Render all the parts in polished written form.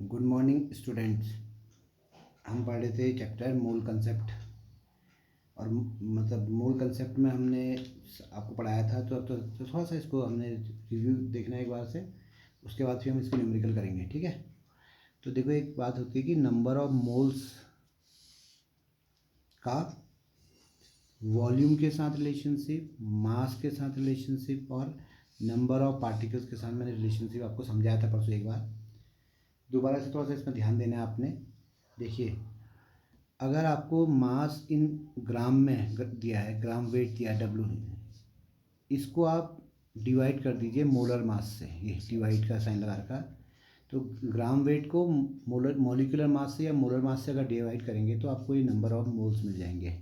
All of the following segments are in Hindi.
Good morning students. हम पढ़ रहे थे चैप्टर मूल कंसेप्ट और मतलब मूल कंसेप्ट में हमने आपको पढ़ाया था तो थोड़ा सा इसको हमने रिव्यू देखना है एक बार से, उसके बाद फिर हम इसको न्यूमेरिकल करेंगे। ठीक है, तो देखो एक बात होती है कि नंबर ऑफ मोल्स का वॉल्यूम के साथ रिलेशनशिप, मास के साथ रिलेशनशिप और नंबर ऑफ पार्टिकल्स के साथ मैंने रिलेशनशिप आपको समझाया था परसों। एक बार दोबारा से थोड़ा सा इसमें ध्यान देना है आपने। देखिए, अगर आपको मास इन ग्राम में दिया है, ग्राम वेट दिया है डब्ल्यू, इसको आप डिवाइड कर दीजिए मोलर मास से। ये डिवाइड का साइन लगा रखा, तो ग्राम वेट को मोलर मॉलिक्यूलर मास से या मोलर मास से अगर डिवाइड करेंगे तो आपको ये नंबर ऑफ मोल्स मिल जाएंगे।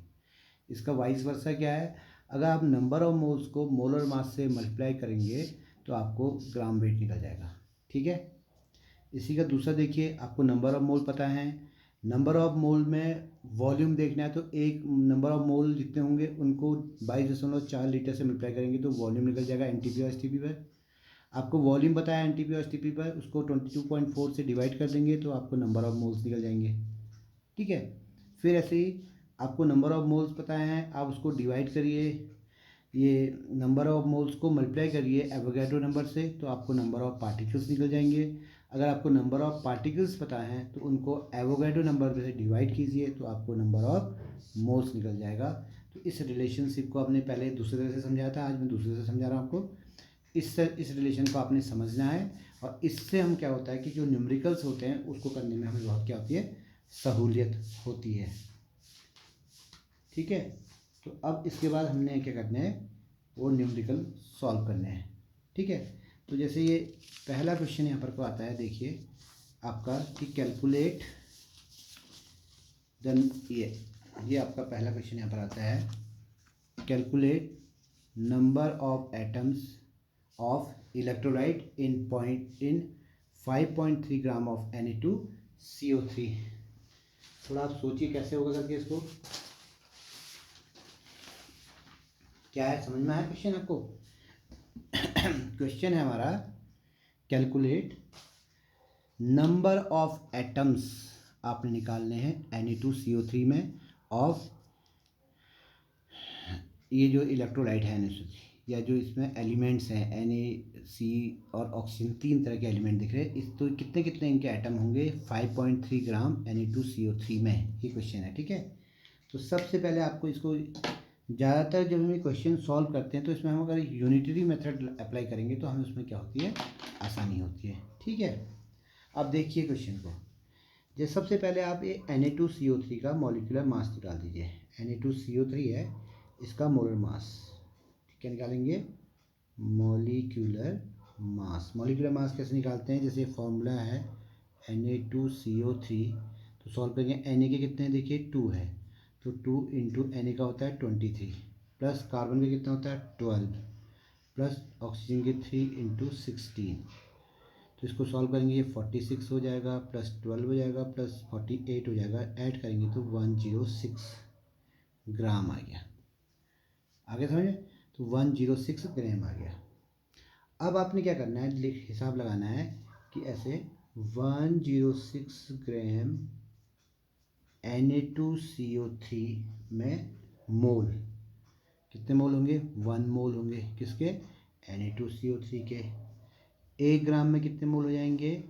इसका वाइस वर्सा क्या है, अगर आप नंबर ऑफ मोल्स को मोलर मास से मल्टीप्लाई करेंगे तो आपको ग्राम वेट निकल जाएगा। ठीक है, इसी का दूसरा देखिए, आपको नंबर ऑफ मोल पता है, नंबर ऑफ मोल में वॉल्यूम देखना है तो एक नंबर ऑफ मोल जितने होंगे उनको 22.4 लीटर से मल्टीप्लाई करेंगे तो वॉल्यूम निकल जाएगा एनटीपी और एसटीपी पर। आपको वॉल्यूम पता है एनटीपी और एसटीपी पर, उसको 22.4 से डिवाइड कर देंगे तो आपको नंबर ऑफ मोल्स निकल जाएंगे। ठीक है, फिर ऐसे ही आपको नंबर ऑफ मोल्स पता है, आप उसको डिवाइड करिए, ये नंबर ऑफ मोल्स को मल्टीप्लाई करिए एवोगैड्रो नंबर से तो आपको नंबर ऑफ पार्टिकल्स निकल जाएंगे। अगर आपको नंबर ऑफ पार्टिकल्स पता है तो उनको एवोगैड्रो नंबर से डिवाइड कीजिए तो आपको नंबर ऑफ मोल्स निकल जाएगा। तो इस रिलेशनशिप को आपने पहले दूसरे तरह से समझाया था, आज मैं दूसरे से समझा रहा हूँ आपको। इस रिलेशन को आपने समझना है और इससे हम क्या होता है कि जो न्यूमेरिकल्स होते हैं उसको करने में हमें बहुत क्या होती है, सहूलियत होती है। ठीक है, तो अब इसके बाद हमने क्या करना है, वो न्यूमेरिकल सॉल्व करने हैं। ठीक है, तो जैसे ये पहला क्वेश्चन यहाँ पर को आता है, देखिए आपका कि कैलकुलेट देन, ये आपका पहला क्वेश्चन यहाँ पर आता है, calculate number of atoms of electrolyte in 5.3 gram of Na2CO3। थोड़ा आप सोचिए कैसे होगा करके इसको, क्या है समझ में आया क्वेश्चन आपको? क्वेश्चन है हमारा कैलकुलेट नंबर ऑफ एटम्स आपने निकालने हैं Na2CO3 में ऑफ, ये जो इलेक्ट्रोलाइट है Na2 या जो इसमें एलिमेंट्स हैं Na, C और ऑक्सीजन, तीन तरह के एलिमेंट दिख रहे हैं, इस तो कितने कितने इनके एटम होंगे 5.3 ग्राम Na2CO3 में, ये क्वेश्चन है। ठीक है, तो सबसे पहले आपको इसको, ज़्यादातर जब हम ये क्वेश्चन सॉल्व करते हैं तो इसमें हम अगर यूनिटरी मेथड अप्लाई करेंगे तो हमें उसमें क्या होती है, आसानी होती है। ठीक है, अब देखिए क्वेश्चन को, जैसे सबसे पहले आप ये Na2CO3 का मॉलिक्यूलर मास निकाल दीजिए। Na2CO3 है, इसका मोलर मास, ठीक है, निकालेंगे मॉलिक्यूलर मास। मॉलिक्यूलर मास कैसे निकालते हैं, जैसे फॉर्मूला है Na2CO3, तो सॉल्व करेंगे। Na के कितने हैं, देखिए 2 है, तो 2 इंटू Na का होता है 23, प्लस कार्बन का कितना होता है 12, प्लस ऑक्सीजन के 3 इंटू 16, तो इसको सॉल्व करेंगे ये 46 हो जाएगा, प्लस 12 हो जाएगा, प्लस 48 हो जाएगा, ऐड करेंगे तो 106 ग्राम आ गया। आगे समझे, तो 106 ग्राम आ गया। अब आपने क्या करना है, हिसाब लगाना है कि ऐसे 106 ग्राम Na2CO3 में मोल, कितने मोल होंगे, 1 मोल होंगे, किसके, Na2CO3 के। 1 ग्राम में कितने मोल हो जाएंगे,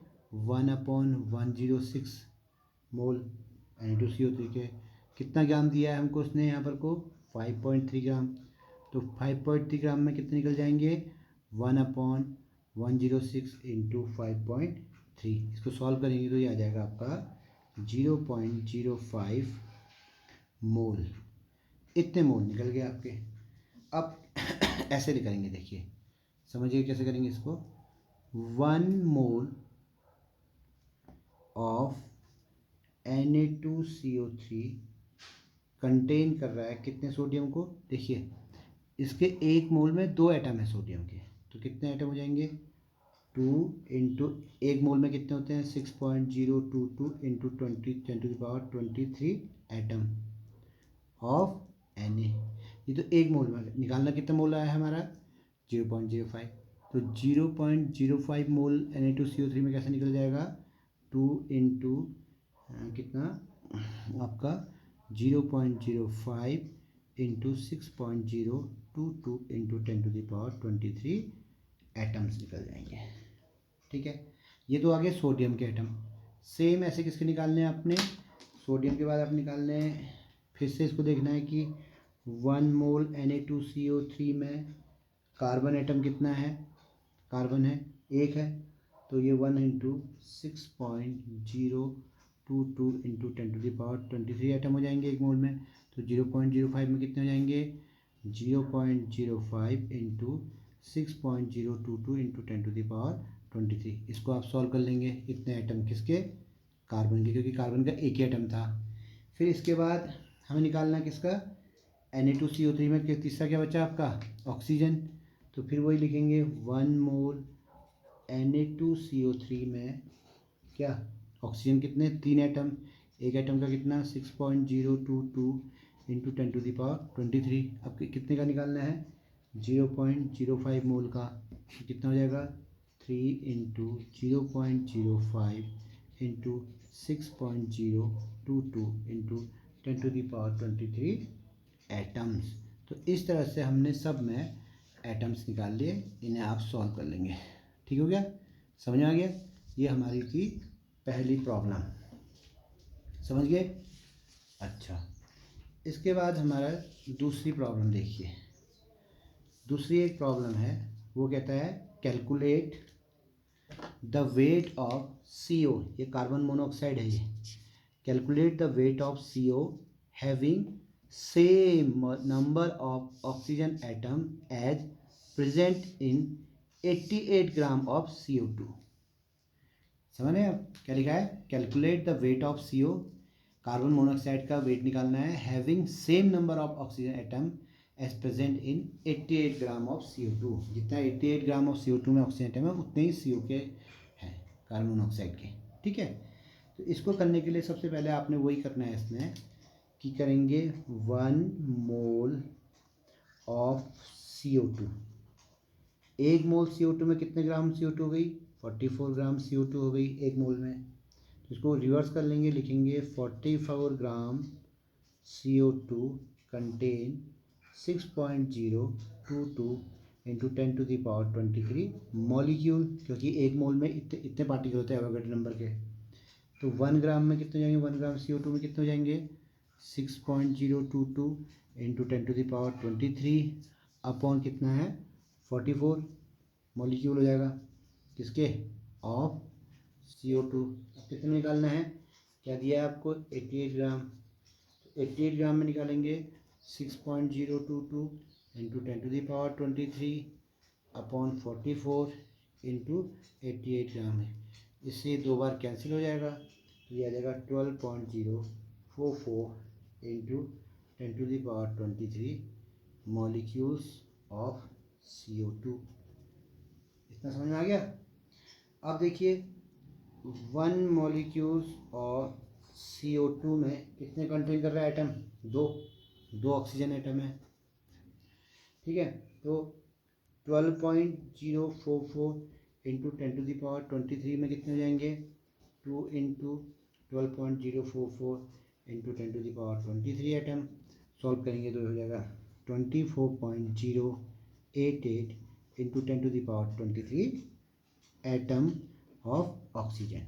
1/106 मोल Na2CO3 के। कितना ग्राम दिया है हमको उसने यहाँ पर को, 5.3 ग्राम, तो 5.3 ग्राम में कितने निकल जाएंगे, 1/106 इंटू 5.3। इसको सॉल्व करेंगे तो ये आ जाएगा आपका 0.05 मोल, इतने मोल निकल गए आपके। अब ऐसे करेंगे, देखिए समझिए कैसे करेंगे इसको, 1 मोल ऑफ Na2CO3 कंटेन कर रहा है कितने सोडियम को, देखिए इसके 1 मोल में 2 एटम है सोडियम के, तो कितने एटम हो जाएंगे, 2 इंटू 1 मोल में कितने होते हैं, 6.022 इंटू 10⁻23 एटम ऑफ Na। ये तो 1 मोल में, निकालना कितना मोल आया है हमारा 0.05, तो 0.05 मोल Na2CO3 में कैसे निकल जाएगा, 2 इंटू कितना आपका 0.05 इंटू 6.022 इंटू 10⁻23 एटम्स निकल जाएंगे। ठीक है, ये तो आगे सोडियम के एटम। सेम ऐसे किसके निकालने हैं आपने, सोडियम के बाद आप निकालने हैं, फिर से इसको देखना है कि 1 मोल Na2CO3 में कार्बन एटम कितना है, कार्बन है 1 है, तो ये 1 इंटू 6.022 इंटू 10⁻23 एटम हो जाएंगे एक मोल में। तो 0.05 में कितने हो जाएंगे, 0.05 इंटू 6.022 इंटू 10⁻23। इसको आप सॉल्व कर लेंगे, इतने एटम किसके, कार्बन के, क्योंकि कार्बन का एक ही एटम था। फिर इसके बाद हमें निकालना है किसका, Na2CO3 में तीसरा क्या बचा आपका, ऑक्सीजन। तो फिर वही लिखेंगे 1 मोल Na2CO3 में क्या, ऑक्सीजन कितने, 3 एटम, एक एटम का कितना 6.022 इंटू 10⁻23। अब कितने का निकालना है, 0.05 मोल का, कितना हो जाएगा 3 इंटू 0.05 इंटू 6.022 इंटू 10⁻23 एटम्स। तो इस तरह से हमने सब में एटम्स निकाल लिए, इन्हें आप सॉल्व कर लेंगे। ठीक हो गया, समझ में आ गया, ये हमारी थी पहली प्रॉब्लम, समझ गए। अच्छा, इसके बाद हमारा दूसरी प्रॉब्लम देखिए। दूसरी एक प्रॉब्लम है, वो कहता है calculate the weight of CO, ये कार्बन मोनोऑक्साइड है ये। Calculate the weight of CO having same number of oxygen atom as present in 88 gram of CO2। समझ रहे हैं आप क्या लिखा है, calculate the weight of CO, carbon monoxide का वेट निकालना है, having same number of oxygen atom as present in 88 gram of CO2। जितना 88 ग्राम ऑफ CO2 में ऑक्सीजन एटम है उतने ही CO के हैं, कार्बन मोनोऑक्साइड के। ठीक है, तो इसको करने के लिए सबसे पहले आपने वही करना है इसमें कि करेंगे 1 mole of CO2। 1 mole CO2 में कितने ग्राम CO2 हो गई, 44 ग्राम CO2 हो गई एक मोल में। तो इसको रिवर्स कर लेंगे, लिखेंगे 44 ग्राम CO2 कंटेन 6.022 इंटू 10⁻23 मॉलिक्यूल, क्योंकि एक मोल में इतने पार्टिकल होते हैं एवोगैड्रो नंबर के। तो 1 ग्राम में कितने जाएंगे, 1 ग्राम CO2 में कितने हो जाएंगे 6.022 इंटू 10⁻23 अपॉन कितना है 44 मॉलिक्यूल हो जाएगा किसके, ऑफ CO2। कितने निकालना है, क्या दिया है आपको 88 ग्राम, 88 ग्राम में निकालेंगे 6.022 इंटू 10⁻23 अपॉन 44 इंटू 88 ग्राम है। इससे 2 बार कैंसिल हो जाएगा, तो ये आ जाएगा 12.044 इंटू 10⁻23 मॉलिक्यूल्स ऑफ CO2। इतना समझ में आ गया। अब देखिए 1 मॉलिक्यूल्स ऑफ CO2 में कितने कंटेन कर रहा है एटम, 2 ऑक्सीजन एटम है। ठीक है, तो 12.044 इंटू 10⁻23 में कितने हो जाएंगे 2 इंटू 12.044 इंटू 10⁻23 एटम। सॉल्व करेंगे तो हो जाएगा 24.088 इंटू 10⁻23 एटम ऑफ ऑक्सीजन।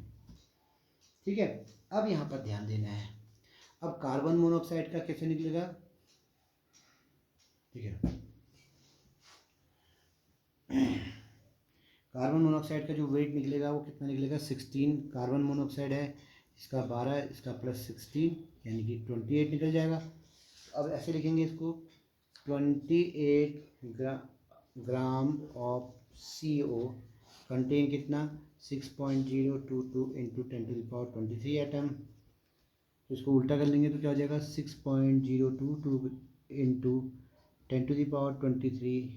ठीक है, अब यहाँ पर ध्यान देना है, अब कार्बन मोनोऑक्साइड का कैसे निकलेगा। ठीक है, कार्बन मोनोऑक्साइड का जो वेट निकलेगा वो कितना निकलेगा 16, कार्बन मोनोऑक्साइड है, इसका 12, इसका प्लस 16 यानी कि 28 निकल जाएगा। अब ऐसे लिखेंगे इसको 28 ग्राम ऑफ CO कंटेन कितना 6.022 इंटू 10⁻23 एटम। तो इसको उल्टा कर लेंगे तो क्या हो जाएगा 6.022 into 10⁻23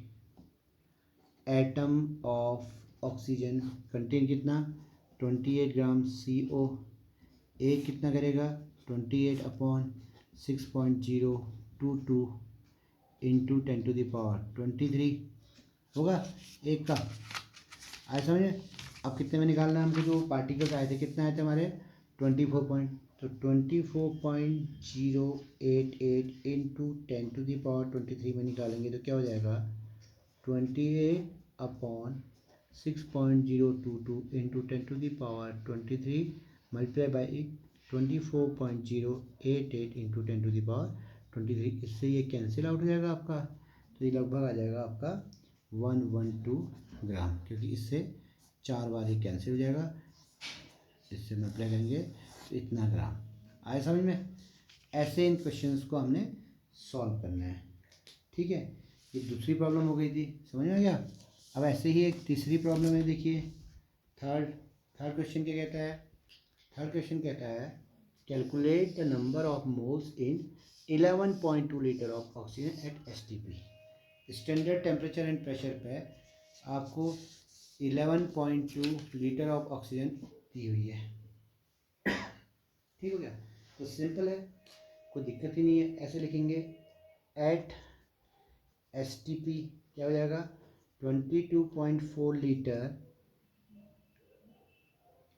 atom of oxygen contain कितना 28 ग्राम CO। एक कितना करेगा 28 अपॉन 6.022 इंटू 10⁻23 होगा एक का। आए समझे। अब कितने में निकालना है हमको, जो पार्टिकल्स आए थे कितने आए थे हमारे 24 पॉइंट, तो 24.088 इंटू 10⁻23 में निकालेंगे तो क्या हो जाएगा 28/6.022 इंटू 10⁻23 मल्टीप्लाई बाई 24.088 इंटू 10⁻23। इससे ये कैंसिल आउट हो जाएगा आपका, तो ये लगभग आ जाएगा आपका 112 ग्राम, क्योंकि इससे 4 बार ये कैंसिल हो जाएगा, इससे मल्टीप्लाई करेंगे तो इतना ग्राम। आए समझ में? ऐसे इन क्वेश्चंस को हमने सॉल्व करना है, ठीक है। ये दूसरी प्रॉब्लम हो गई थी, समझ में आ गया। अब ऐसे ही एक तीसरी प्रॉब्लम है, देखिए थर्ड क्वेश्चन क्या कहता है। थर्ड क्वेश्चन कहता है calculate the number of moles in 11.2 litre of oxygen at STP। Standard temperature and pressure पे आपको 11.2 लीटर ऑफ ऑक्सीजन दी हुई है, ठीक हो गया। तो सिंपल है, कोई दिक्कत ही नहीं है, ऐसे लिखेंगे एट STP क्या हो जाएगा 22.4 लीटर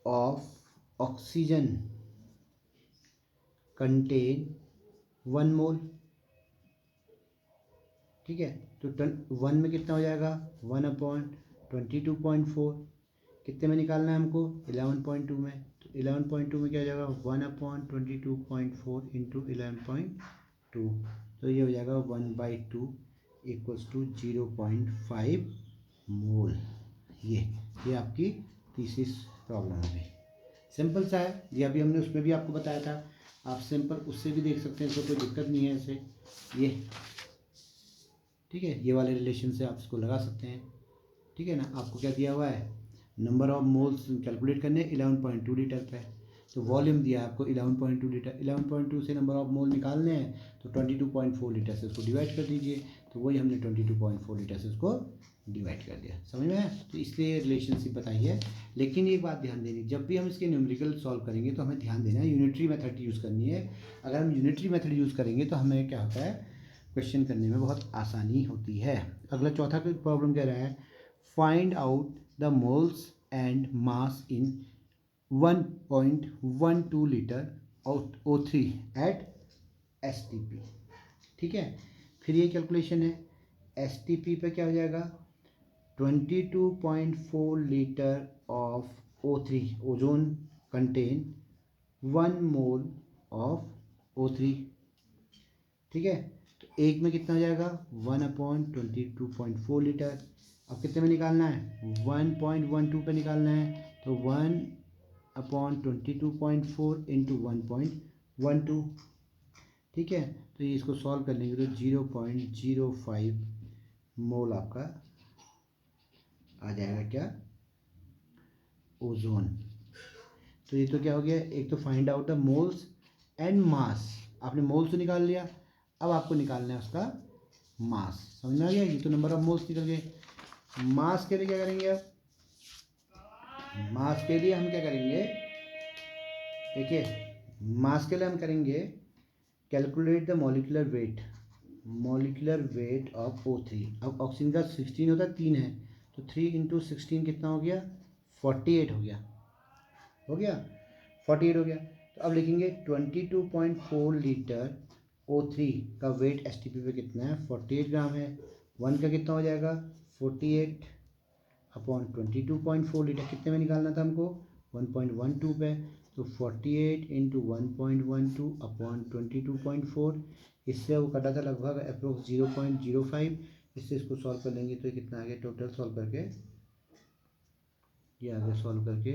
ऑफ ऑक्सीजन कंटेन 1 मोल, ठीक है। तो 1 में कितना हो जाएगा 1/22.4, कितने में निकालना है हमको 11.2 में, तो 11.2 में क्या हो जाएगा 1/22.4 इंटू 11.2, तो ये हो जाएगा 1/2 इक्वल्स टू 0.5 मोल। ये आपकी तीसरी प्रॉब्लम हो गई। सिंपल सा है ये, अभी हमने उसमें भी आपको बताया था, आप सिंपल उससे भी देख सकते हैं, इसको कोई दिक्कत नहीं है इससे, ये ठीक है, ये वाले रिलेशन से आप इसको लगा सकते हैं, ठीक है ना। आपको क्या दिया हुआ है नंबर ऑफ मोल्स कैलकुलेट करने 11.2 लीटर पे, तो वॉल्यूम दिया है आपको 11.2 लीटर, 11.2 से नंबर ऑफ मोल निकालने हैं तो 22.4 लीटर से उसको डिवाइड कर दीजिए, तो वही हमने 22.4 लीटर से उसको डिवाइड कर दिया, समझ में आया। तो इसलिए रिलेशनशिप बताई है। लेकिन एक बात ध्यान देनी, जब भी हम इसके न्यूमेरिकल सॉल्व करेंगे तो हमें ध्यान देना है यूनिटरी मेथड यूज़ करनी है। अगर हम यूनिटरी मेथड यूज़ करेंगे तो हमें क्या होता है क्वेश्चन करने में बहुत आसानी होती है। अगला चौथा प्रॉब्लम कह रहा है find out the moles and mass in 1.12 litre O3 at STP, ठीक है। फिर ये कैलकुलेशन है STP पे क्या हो जाएगा 22.4 litre of O3 ozone contain 1 mole of O3, ठीक है। तो एक में कितना हो जाएगा 1/22.4 लीटर। अब कितने में निकालना है 1.12 पे निकालना है, तो 1/22.4 इंटू 1.12, ठीक है। तो ये इसको सॉल्व कर लेंगे तो 0.05 मोल आपका आ जाएगा क्या ओजोन। तो ये तो क्या हो गया, एक तो find out the moles and मास, आपने मोल्स तो निकाल लिया, अब आपको निकालना है उसका मास, समझ में आ गया। ये तो नंबर ऑफ मोल्स निकल गए। मास के लिए क्या करेंगे, अब मास के लिए हम क्या करेंगे, देखिए मास के लिए हम करेंगे calculate the molecular weight of O3। अब ऑक्सीजन का 16 होता है, 3 है, तो 3 इंटू 16 कितना हो गया 48 हो गया 48 हो गया। तो अब लिखेंगे 22.4 लीटर O3 का वेट STP पे कितना है 48 ग्राम है, 1 का कितना हो जाएगा 48/22.4 लीटर, कितने में निकालना था हमको 1.12 पे, तो 48 इंटू 1.12/22.4, इससे वो कटा था लगभग अप्रोक्स 0.05, इससे इसको सॉल्व कर लेंगे तो कितना आ गया टोटल सॉल्व करके, ये आ गया सॉल्व करके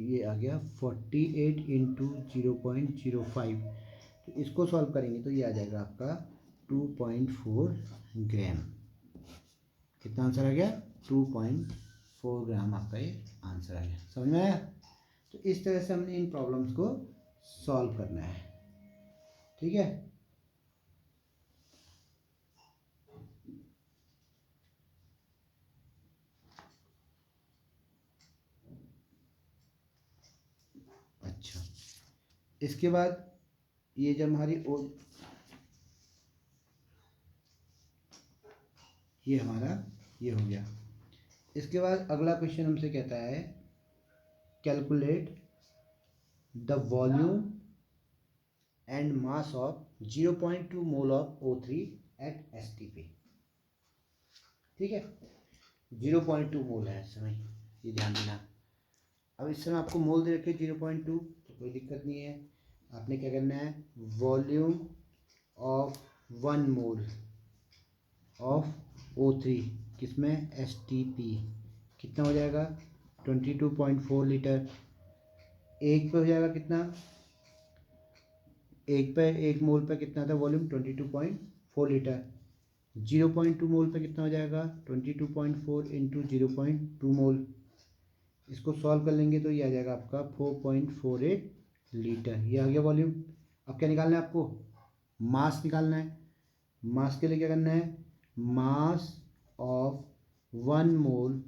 ये आ गया 48 इंटू 0.05, तो इसको सॉल्व करेंगे तो ये आ जाएगा आपका 2.4 ग्राम। कितना आंसर आ गया 2.4 ग्राम आपका ये आंसर आ गया, समझ में आया। तो इस तरह से हमने इन प्रॉब्लम्स को सॉल्व करना है, ठीक है। अच्छा, इसके बाद ये जब हमारी ये हमारा ये हो गया, इसके बाद अगला क्वेश्चन हमसे कहता है calculate the volume and mass of 0.2 mole of O3 at STP। ठीक है, 0.2 मोल है इस समय, ये ध्यान देना। अब इस समय आपको मोल दे रखे 0.2, तो कोई दिक्कत नहीं है। आपने क्या करना है, volume of 1 mole of O3 किसमें, STP, कितना हो जाएगा 22.4 लीटर। एक पे हो जाएगा कितना, एक मोल पे कितना था वॉल्यूम, 22.4 लीटर। 0.2 मोल पे कितना हो जाएगा, 22.4 इंटू 0.2 मोल। इसको सॉल्व कर लेंगे तो ये आ जाएगा आपका 4.48 लीटर, ये आ गया वॉल्यूम। अब क्या निकालना है आपको, मास निकालना है। मास के लिए क्या करना है, mass of 1 mole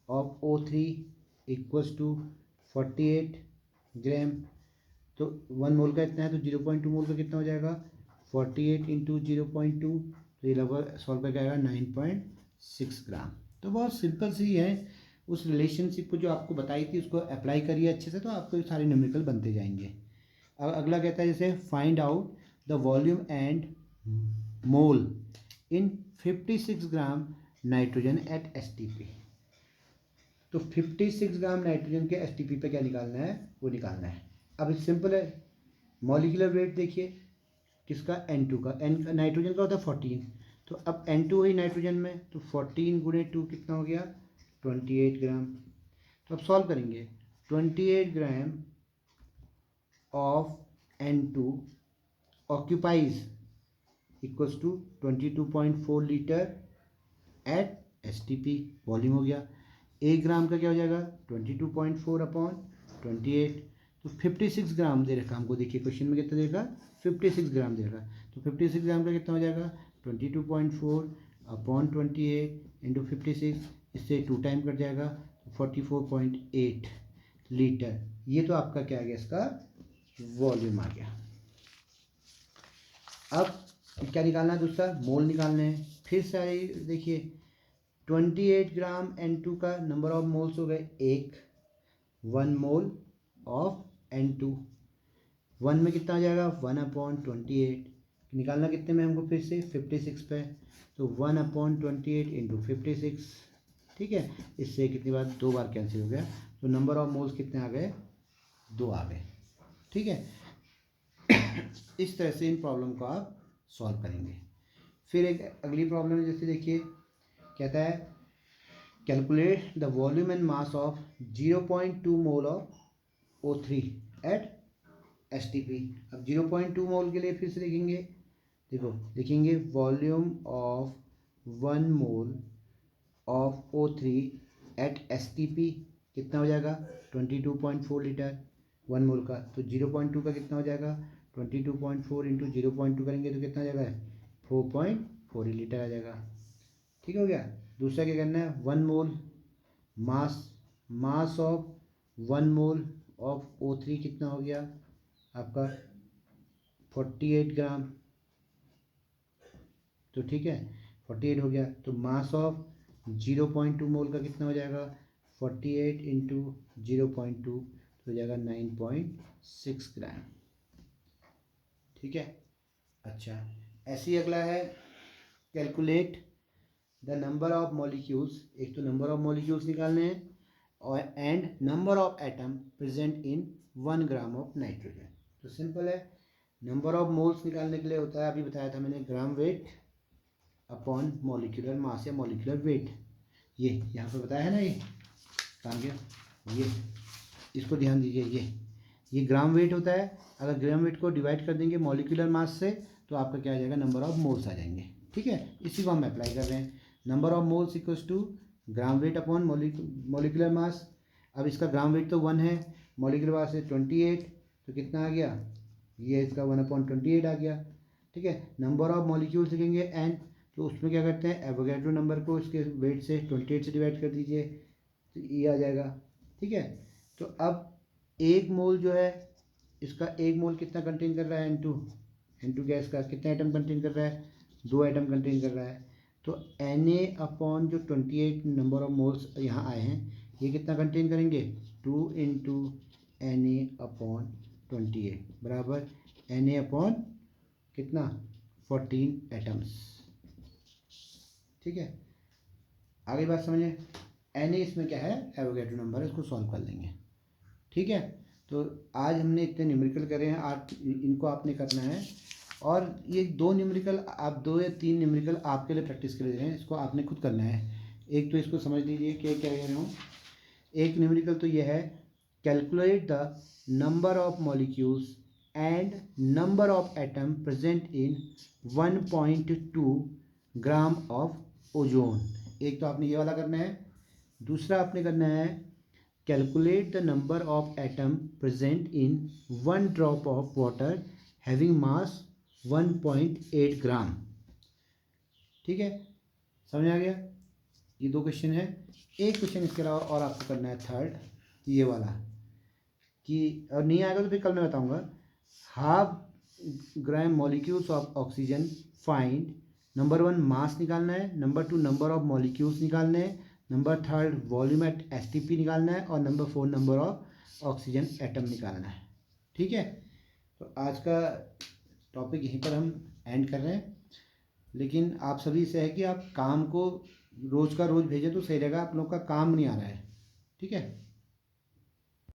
of O3 equals to 48 gram. तो 1 मोल का इतना है, तो 0.2 मोल का कितना हो जाएगा, 48 इंटू 0.2, तो ये लगभग सॉल्व करके आएगा 9.6 ग्राम। तो बहुत सिंपल सी है, उस रिलेशनशिप को जो आपको बताई थी उसको अप्लाई करिए अच्छे से, तो आपको सारे न्यूमेरिकल बनते जाएंगे। अब अगला कहता है जैसे find out the volume and mole in 56 gram nitrogen eight STP। तो 56 ग्राम नाइट्रोजन के STP पे क्या निकालना है, वो निकालना है। अब सिंपल है, मॉलिक्यूलर वेट देखिए किसका, N2 का, नाइट्रोजन का होता है 14, तो अब N2 है नाइट्रोजन में, तो 14 गुणे 2 कितना हो गया, 28 ग्राम। तो अब सॉल्व करेंगे, 28 gram of N2 occupies equals to 22.4 litre at STP, volume हो गया। 1 ग्राम का क्या हो जाएगा, 22.4 अपॉन 28, तो 56 ग्राम दे रखा हमको। देखिए क्वेश्चन में कितना देगा, 56 ग्राम दे रखा, तो 56 ग्राम का कितना हो जाएगा, 22.4 अपॉन 28 इंटू 56, इससे 2 टाइम कट जाएगा, 44.8 लीटर। ये तो आपका क्या आ गया, इसका वॉल्यूम आ गया। अब क्या निकालना है, दूसरा मोल निकालने हैं। फिर से आई देखिए 28 ग्राम N2 का नंबर ऑफ मोल्स हो गए 1 मोल ऑफ N2, 1 में कितना आ जाएगा, 1/28। निकालना कितने में हमको, फिर से 56 पे, तो 1/28 इंटू 56। ठीक है, इससे कितनी बार, 2 बार कैंसिल हो गया, तो नंबर ऑफ मोल्स कितने आ गए, 2 आ गए। ठीक है, इस तरह से इन प्रॉब्लम को आप सॉल्व करेंगे। फिर एक अगली प्रॉब्लम है, जैसे देखिए कहता है calculate the volume and mass of 0.2 mole of O3 at STP। अब 0.2 मोल के लिए फिर से लिखेंगे, देखो लिखेंगे volume of 1 mole of O3 at STP कितना हो जाएगा, 22.4 लीटर 1 मोल का। तो 0.2 का कितना हो जाएगा, 22.4 इंटू 0.2 करेंगे तो कितना आ जाएगा, 4.4 लीटर आ जाएगा। ठीक हो गया। दूसरा क्या करना है, 1 मोल मास ऑफ 1 मोल ऑफ O3 कितना हो गया आपका, 48 ग्राम। तो ठीक है, 48 हो गया, तो मास ऑफ 0.2 मोल का कितना हो जाएगा, 48 इंटू 0.2, तो हो जाएगा 9.6 ग्राम। ठीक है, अच्छा ऐसे ही अगला है calculate the number of molecules. एक तो नंबर ऑफ मॉलिक्यूल्स निकालने हैं, और and number of atom present in 1 gram of nitrogen. तो सिंपल है, नंबर ऑफ मोल्स निकालने के लिए होता है, अभी बताया था मैंने, ग्राम वेट अपॉन मॉलिक्यूलर मास या मॉलिक्यूलर वेट। ये यहाँ पे बताया है ना, ये कहाँ गया, ये इसको ध्यान दीजिए, ये ग्राम वेट होता है। अगर ग्राम वेट को डिवाइड कर देंगे मॉलिक्यूलर मास से, तो आपका क्या आ जाएगा, नंबर ऑफ मोल्स आ जाएंगे। ठीक है, इसी को हम अप्लाई कर रहे हैं, number of moles equals to gram weight upon molecular mass. अब इसका ग्राम वेट तो 1 है, मॉलिक्यूलर मास है 28, तो कितना आ गया, ये इसका 1/28 आ गया। ठीक है, नंबर ऑफ मॉलिक्यूल्स लिखेंगे एन, तो उसमें क्या करते हैं, एवोगैड्रो नंबर को इसके वेट से 28 से डिवाइड कर दीजिए, तो ये आ जाएगा। ठीक है, तो अब 1 मोल जो है, इसका 1 मोल कितना कंटेन कर रहा है, N2 गैस का कितना आइटम कंटेन कर रहा है, 2 आइटम कंटेन कर रहा है। तो Na जो 28 नंबर ऑफ मोल्स यहाँ आए हैं, ये कितना कंटेन करेंगे, 2 इंटू Na/28 बराबर Na कितना 14 एटम्स। ठीक है, आगे बात समझे। Na इसमें क्या है, एवोगैड्रो नंबर है, इसको सॉल्व कर लेंगे। ठीक है, तो आज हमने इतने न्यूमेरिकल करे हैं, आज इनको आपने करना है। और ये 2 न्यूमेरिकल, आप 2 या 3 न्यूमेरिकल आपके लिए प्रैक्टिस के लिए दे रहे हैं, इसको आपने खुद करना है। एक तो इसको समझ लीजिए क्या क्या कह रहा हूँ। एक न्यूमेरिकल तो ये है, calculate the number of molecules and number of atom present in 1.2 gram of ozone. एक तो आपने ये वाला करना है। दूसरा आपने करना है, calculate the number of atom present in 1 drop of water having mass 1.8 ग्राम। ठीक है, समझ आ गया। ये 2 क्वेश्चन है। एक क्वेश्चन इसके अलावा और आपको करना है थर्ड, ये वाला, कि और नहीं आएगा तो फिर कल मैं बताऊंगा। Half gram molecules of oxygen, find number 1 मास निकालना है, नंबर 2 नंबर ऑफ मॉलिक्यूल्स निकालने हैं, नंबर 3 वॉल्यूम एट एसटीपी निकालना है, और number 4 number of oxygen atom निकालना है। ठीक है, तो आज का टॉपिक यहीं पर हम एंड कर रहे हैं। लेकिन आप सभी से है कि आप काम को रोज़ का रोज़ भेजें तो सही रहेगा, आप लोग का काम नहीं आ रहा है। ठीक है।